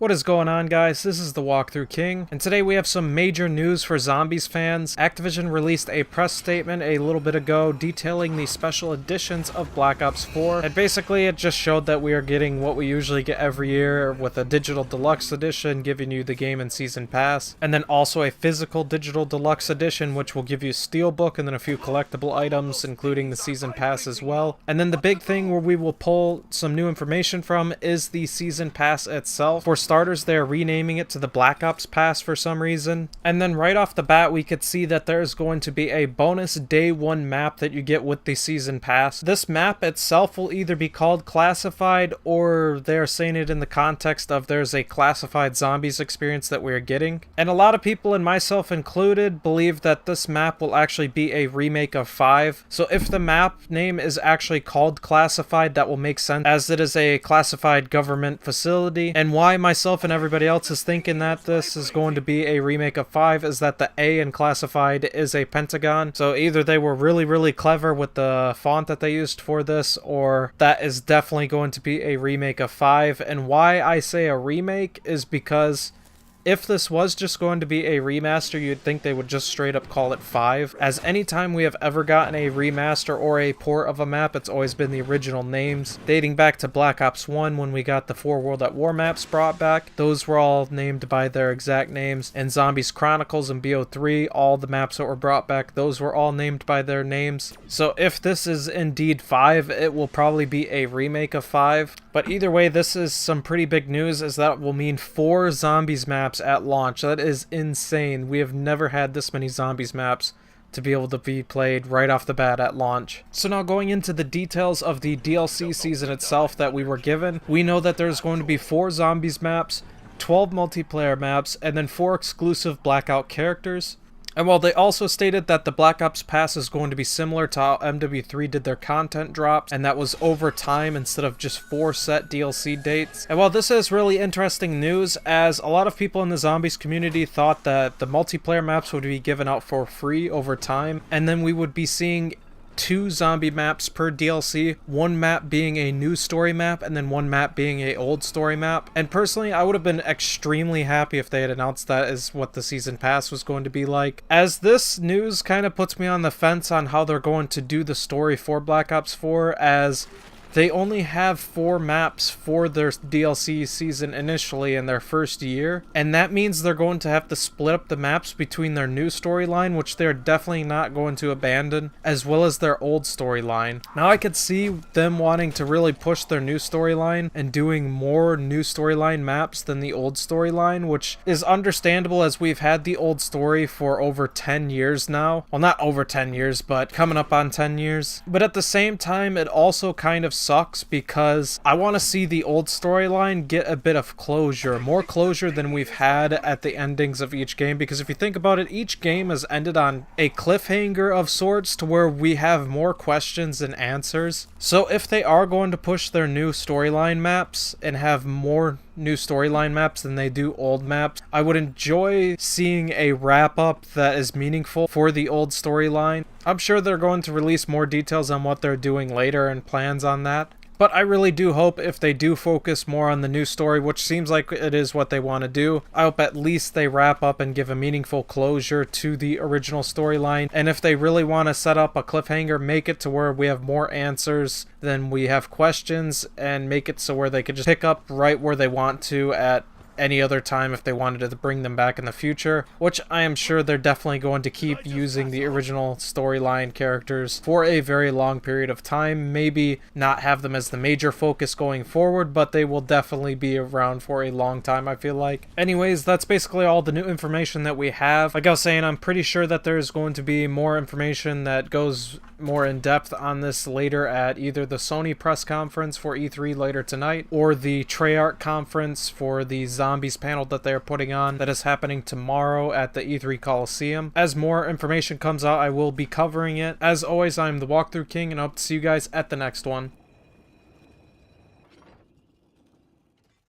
What is going on, guys? This is TheWalkthroughKing, and today we have some major news for zombies fans. Activision released a press statement a little bit ago detailing the special editions of Black Ops 4, and basically it just showed that we are getting what we usually get every year with a digital deluxe edition giving you the game and season pass, and then also a physical digital deluxe edition which will give you a steelbook and then a few collectible items including the season pass as well. And then the big thing where we will pull some new information from is the season pass itself. For starters, they're renaming it to the Black Ops Pass for some reason. And then right off the bat, we could see that there's going to be a bonus day one map that you get with the season pass. This map itself will either be called Classified, or they're saying it in the context of there's a classified zombies experience that we're getting. And a lot of people, and myself included, believe that this map will actually be a remake of 5. So if the map name is actually called Classified, that will make sense as it is a classified government facility. And why myself and everybody else is thinking that this is going to be a remake of 5 is that the A in Classified is a pentagon. So either they were really clever with the font that they used for this, or that is definitely going to be a remake of 5. And why I say a remake is because if this was just going to be a remaster, you'd think they would just straight up call it 5. As anytime we have ever gotten a remaster or a port of a map, it's always been the original names. Dating back to Black Ops 1 when we got the 4 World at War maps brought back, those were all named by their exact names. And Zombies Chronicles and BO3, all the maps that were brought back, those were all named by their names. So if this is indeed 5, it will probably be a remake of 5. But either way, this is some pretty big news, as that will mean 4 zombies maps at launch. That is insane. We have never had this many zombies maps to be able to be played right off the bat at launch. So now going into the details of the DLC season itself that we were given, we know that there's going to be 4 zombies maps, 12 multiplayer maps, and then 4 exclusive Blackout characters. And while they also stated that the Black Ops Pass is going to be similar to how MW3 did their content drops, and that was over time instead of just 4 set DLC dates. And while this is really interesting news, as a lot of people in the zombies community thought that the multiplayer maps would be given out for free over time, and then we would be seeing 2 zombie maps per DLC, one map being a new story map and then one map being a old story map. And personally, I would have been extremely happy if they had announced that as what the season pass was going to be like, as this news kind of puts me on the fence on how they're going to do the story for Black Ops 4, as they only have 4 maps for their DLC season initially in their first year, and that means they're going to have to split up the maps between their new storyline, which they're definitely not going to abandon, as well as their old storyline. Now I could see them wanting to really push their new storyline and doing more new storyline maps than the old storyline, which is understandable as we've had the old story for over 10 years now. Well, not over 10 years, but coming up on 10 years. But at the same time, it also kind of sucks because I want to see the old storyline get a bit of closure, more closure than we've had at the endings of each game, because if you think about it, each game has ended on a cliffhanger of sorts to where we have more questions than answers. So if they are going to push their new storyline maps and have more new storyline maps than they do old maps, I would enjoy seeing a wrap-up that is meaningful for the old storyline. I'm sure they're going to release more details on what they're doing later and plans on that. But I really do hope if they do focus more on the new story, which seems like it is what they want to do, I hope at least they wrap up and give a meaningful closure to the original storyline. And if they really want to set up a cliffhanger, make it to where we have more answers than we have questions, and make it so where they could just pick up right where they want to at any other time if they wanted to bring them back in the future, which I am sure they're definitely going to keep using the original storyline characters for a very long period of time. Maybe not have them as the major focus going forward, but they will definitely be around for a long time, I feel like. Anyways, that's basically all the new information that we have. Like I was saying, I'm pretty sure that there's going to be more information that goes more in depth on this later at either the Sony press conference for E3 later tonight, or the Treyarch conference for the Zombies panel that they're putting on that is happening tomorrow at the E3 Coliseum. As more information comes out, I will be covering it. As always, I'm the TheWalkthroughKing, and I hope to see you guys at the next one.